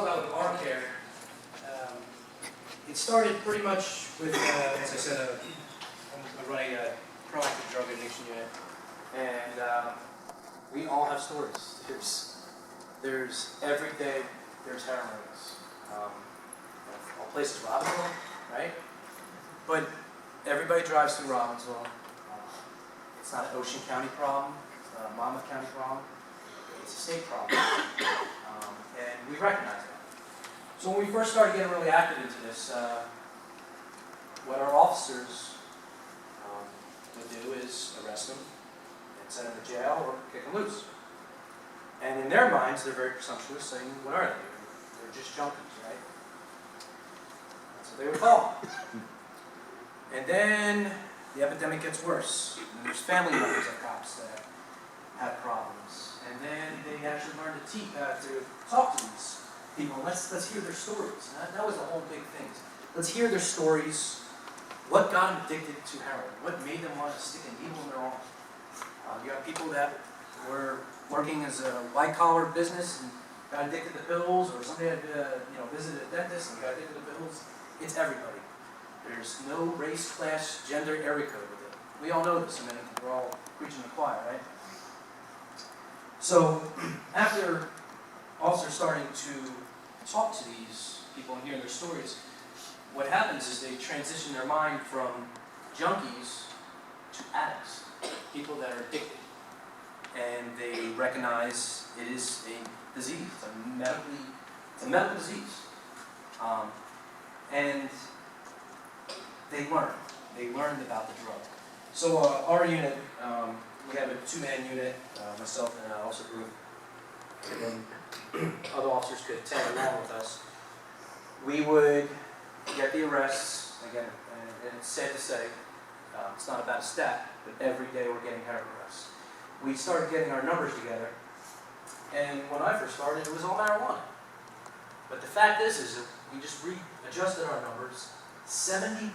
talk about with R-Care, it started pretty much with, as I said, I'm running a proactive drug addiction unit, and we all have stories. There's every day there's heroin use. All places Robbinsville, right? But everybody drives through Robbinsville. It's not an Ocean County problem. It's not a Monmouth County problem. It's a state problem. And we recognize that. So when we first started getting really active into this, what our officers would do is arrest them and send them to jail or kick them loose. And in their minds, they're very presumptuous, saying, what are they? They're just junkies, right? That's what they would call them. And then the epidemic gets worse. And there's family members of cops that have problems. And then they actually learn to talk to these people. Let's hear their stories. And that was the whole big thing. Let's hear their stories. What got them addicted to heroin? What made them want to stick a needle in their arm? You got people that were working as a white-collar business and got addicted to pills, or somebody had visited a dentist and got addicted to pills. It's everybody. There's no race, class, gender, area code with it. We all know this, and we're all preaching the choir, right? So after officers starting to talk to these people and hear their stories, what happens is they transition their mind from junkies to addicts, people that are addicted. And they recognize it is a disease, it's a medical disease. And they learned about the drug. So our unit, we have a two-man unit, myself and an officer group, and then other officers could tag along with us. We would get the arrests, again, and it's sad to say, it's not about a stat, but every day we're getting heroin arrests. We started getting our numbers together, and when I first started, it was all marijuana. But the fact is that we just readjusted our numbers. 70%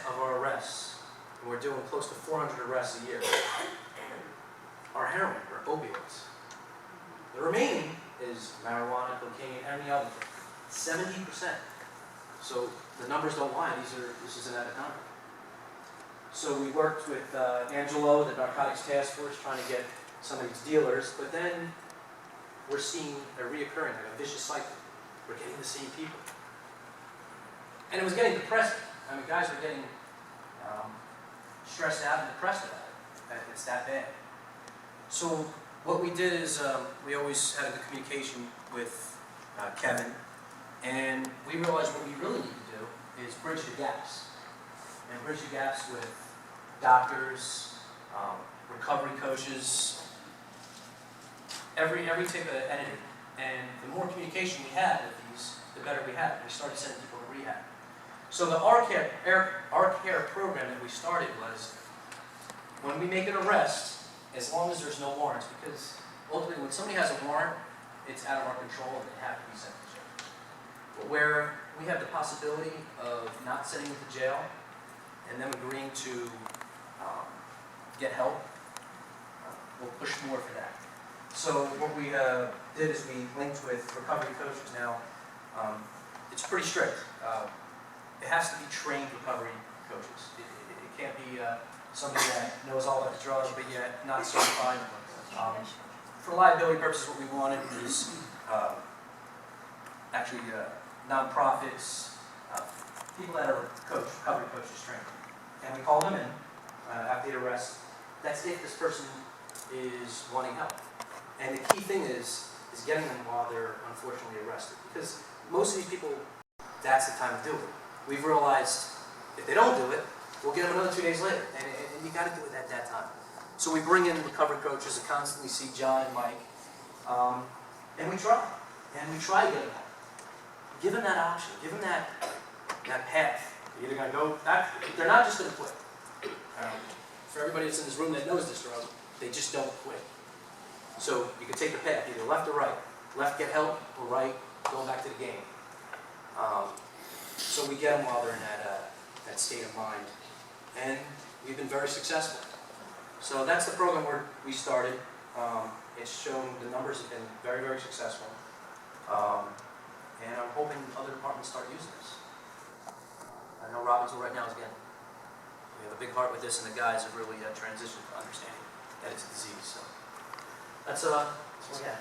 of our arrests, and we're doing close to 400 arrests a year, are heroin, or opioids. The remaining is marijuana, cocaine, any other thing. 70%. So the numbers don't lie. This is an epidemic. So we worked with Angelo, the Narcotics Task Force, trying to get some of these dealers, but then we're seeing a reoccurring, like a vicious cycle. We're getting the same people. And it was getting depressing. I mean, guys were getting stressed out and depressed about it. It's that bad. So what we did is we always had a good communication with Kevin, and we realized what we really need to do is bridge the gaps. And bridge the gaps with doctors, recovery coaches, every type of entity. And the more communication we had with these, the better we had. We started sending people to rehab. So the R-Care program that we started was, when we make an arrest, as long as there's no warrants, because ultimately when somebody has a warrant, it's out of our control and they have to be sent to jail. But where we have the possibility of not sending them to jail, and them agreeing to get help, we'll push more for that. So what we did is we linked with recovery coaches now. It's pretty strict. It has to be trained recovery coaches. It can't be somebody that knows all about the drugs, but yet not certified. For liability purposes, what we wanted is actually nonprofits, people that are recovery coaches trained. And we call them in after the arrest. That's if this person is wanting help. And the key thing is getting them while they're unfortunately arrested. Because most of these people, that's the time to do it. We've realized if they don't do it, we'll get them another 2 days later. And you got to do it at that time. So we bring in recovery coaches to constantly see John and Mike. And we try. And we try to get them help. Give them that option. Give them that path. They're either going to go back. They're not just going to quit. For everybody that's in this room that knows this drug, they just don't quit. So you can take the path, either left or right. Left, get help, or right, going back to the game. So we get them while they're in that state of mind. And we've been very successful. So that's the program we started. It's shown the numbers have been very, very successful. And I'm hoping other departments start using this. I know Robbinsville right now is getting, we have a big heart with this, and the guys have really transitioned to understanding that it's a disease. So that's what we have.